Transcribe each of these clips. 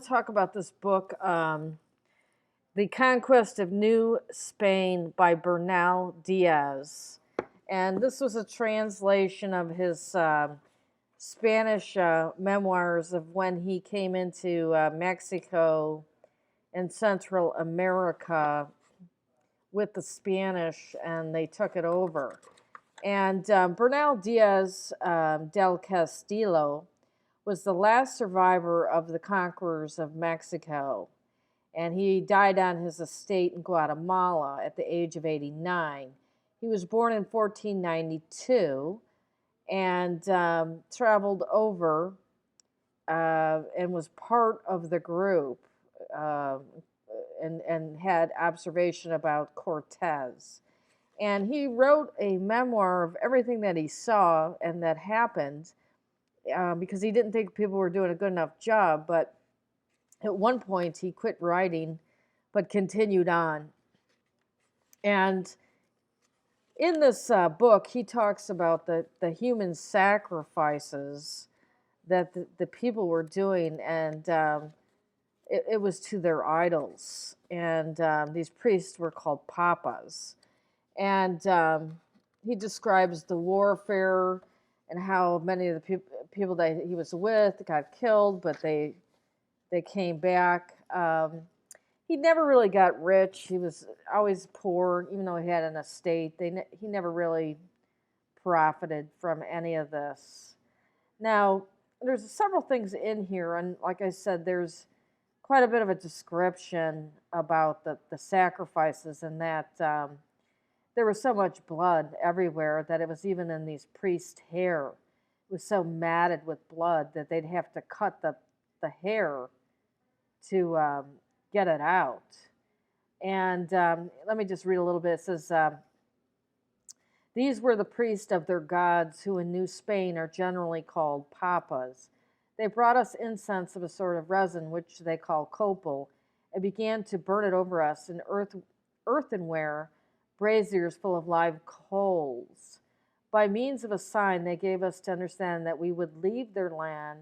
to talk about this book, The Conquest of New Spain by Bernal Diaz. And this was a translation of his Spanish memoirs of when he came into Mexico and Central America with the Spanish and they took it over. And Bernal Diaz del Castillo was the last survivor of the conquerors of Mexico. And he died on his estate in Guatemala at the age of 89. He was born in 1492 and traveled over and was part of the group uh, and had observation about Cortez. And he wrote a memoir of everything that he saw and that happened because he didn't think people were doing a good enough job. But at one point, he quit writing but continued on. And in this book, he talks about the human sacrifices that the people were doing, and it was to their idols. And these priests were called papas. And he describes the warfare and how many of the people that he was with got killed, but they came back. He never really got rich. He was always poor, even though he had an estate. He never really profited from any of this. Now, there's several things in here, and like I said, there's quite a bit of a description about the sacrifices and that there was so much blood everywhere that it was even in these priests' hair. It was so matted with blood that they'd have to cut the hair to get it out. And let me just read a little bit. It says, these were the priests of their gods, who in New Spain are generally called papas. They brought us incense of a sort of resin, which they call copal, and began to burn it over us in earthenware braziers full of live coals. By means of a sign, they gave us to understand that we would leave their land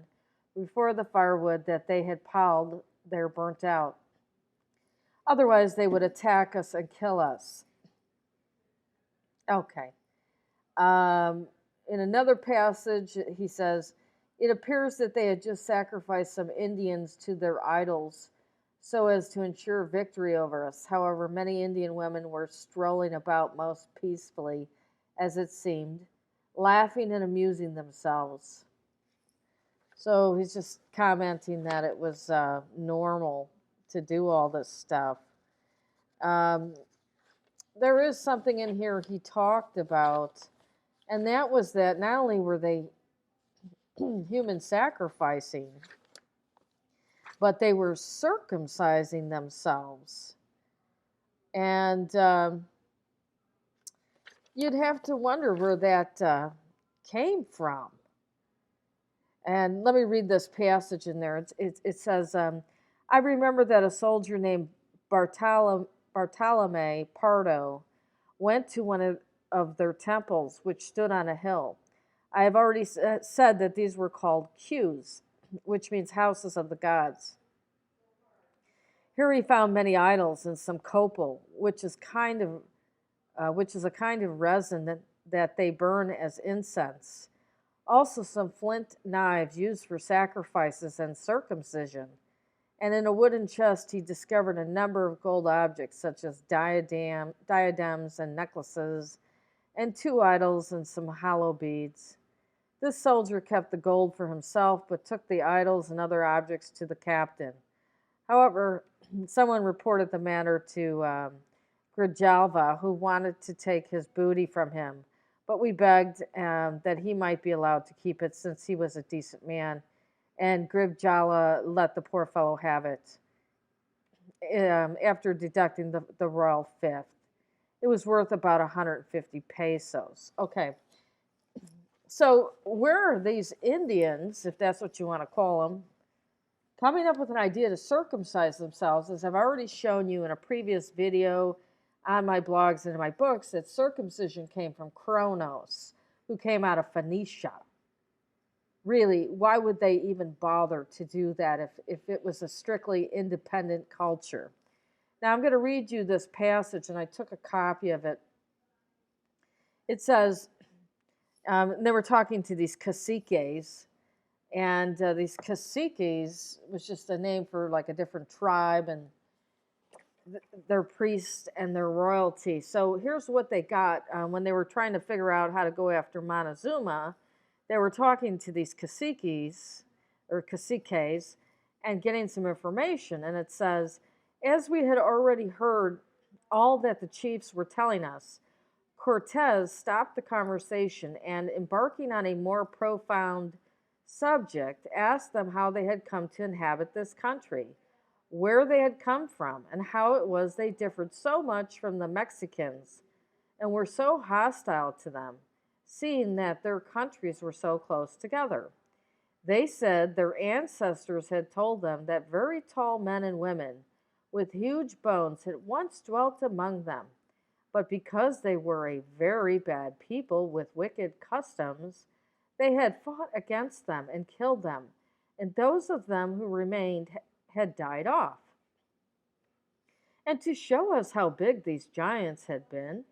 before the firewood that they had piled there burnt out. Otherwise, they would attack us and kill us. Okay. In another passage, he says, it appears that they had just sacrificed some Indians to their idols so as to ensure victory over us. However, many Indian women were strolling about most peacefully, as it seemed, laughing and amusing themselves. So he's just commenting that it was normal to do all this stuff. There is something in here he talked about, and that was that not only were they human sacrificing, but they were circumcising themselves. And you'd have to wonder where that came from. And let me read this passage in there. It says, I remember that a soldier named Bartolome Pardo went to one of their temples, which stood on a hill. I have already said that these were called cues, which means houses of the gods. Here he found many idols and some copal, which is a kind of resin that they burn as incense. Also some flint knives used for sacrifices and circumcision. And in a wooden chest he discovered a number of gold objects, such as diadems and necklaces, and 2 idols and some hollow beads. This soldier kept the gold for himself, but took the idols and other objects to the captain. However, someone reported the matter to Grijalva, who wanted to take his booty from him, but we begged that he might be allowed to keep it, since he was a decent man, and Grijalva let the poor fellow have it after deducting the royal fifth. It was worth about 150 pesos. Okay, so where are these Indians, if that's what you want to call them, coming up with an idea to circumcise themselves? As I've already shown you in a previous video on my blogs and in my books, that circumcision came from Kronos, who came out of Phoenicia. really, why would they even bother to do that if it was a strictly independent culture? Now, I'm going to read you this passage, and I took a copy of it. It says, they were talking to these caciques, and these caciques was just a name for like a different tribe and their priests and their royalty. So here's what they got when they were trying to figure out how to go after Montezuma. They were talking to these caciques or caciques and getting some information. And it says, as we had already heard all that the chiefs were telling us, Cortez stopped the conversation and, embarking on a more profound subject, asked them how they had come to inhabit this country, where they had come from, and how it was they differed so much from the Mexicans and were so hostile to them, seeing that their countries were so close together. They said their ancestors had told them that very tall men and women with huge bones had once dwelt among them, but because they were a very bad people with wicked customs, they had fought against them and killed them, and those of them who remained had died off. And to show us how big these giants had been,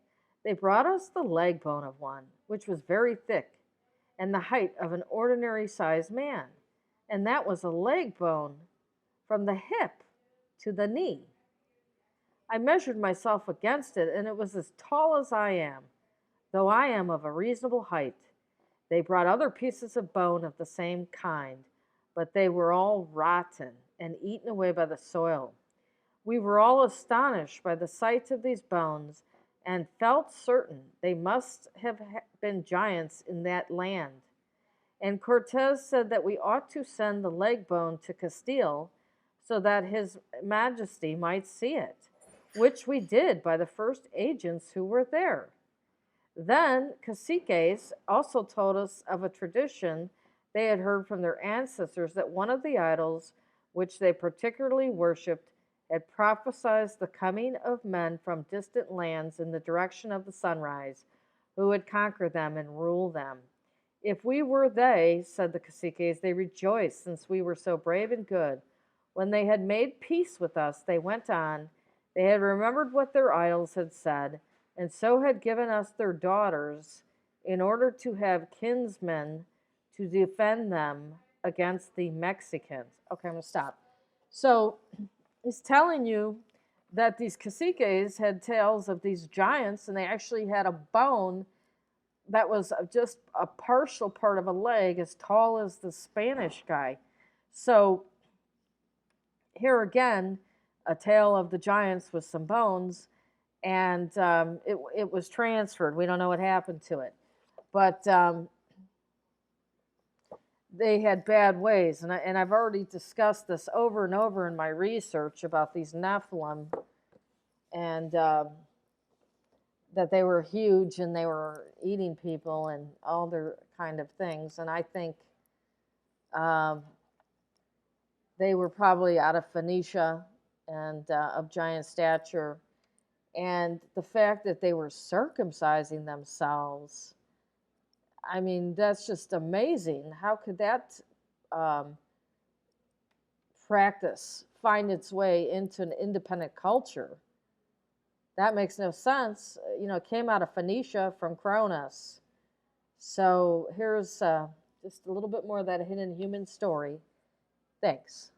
they brought us the leg bone of one, which was very thick, and the height of an ordinary sized man, and that was a leg bone from the hip to the knee. I measured myself against it, and it was as tall as I am, though I am of a reasonable height. They brought other pieces of bone of the same kind, but they were all rotten and eaten away by the soil. We were all astonished by the sight of these bones, and felt certain they must have been giants in that land. And Cortez said that we ought to send the leg bone to Castile so that his majesty might see it, which we did by the first agents who were there. Then caciques also told us of a tradition they had heard from their ancestors that one of the idols which they particularly worshipped had prophesied the coming of men from distant lands in the direction of the sunrise, who would conquer them and rule them. If we were they, said the caciques, they rejoiced, since we were so brave and good. When they had made peace with us, they went on. They had remembered what their idols had said, and so had given us their daughters in order to have kinsmen to defend them against the Mexicans. Okay, I'm going to stop. So he's telling you that these caciques had tales of these giants, and they actually had a bone that was just a partial part of a leg as tall as the Spanish guy. So here again, a tale of the giants with some bones, and it was transferred. We don't know what happened to it. But they had bad ways, and I've already discussed this over and over in my research about these Nephilim, and that they were huge and they were eating people and all their kind of things. And I think they were probably out of Phoenicia and of giant stature. And the fact that they were circumcising themselves, I mean, that's just amazing. How could that practice find its way into an independent culture? That makes no sense. You know, it came out of Phoenicia from Cronus. So here's just a little bit more of that hidden human story. Thanks.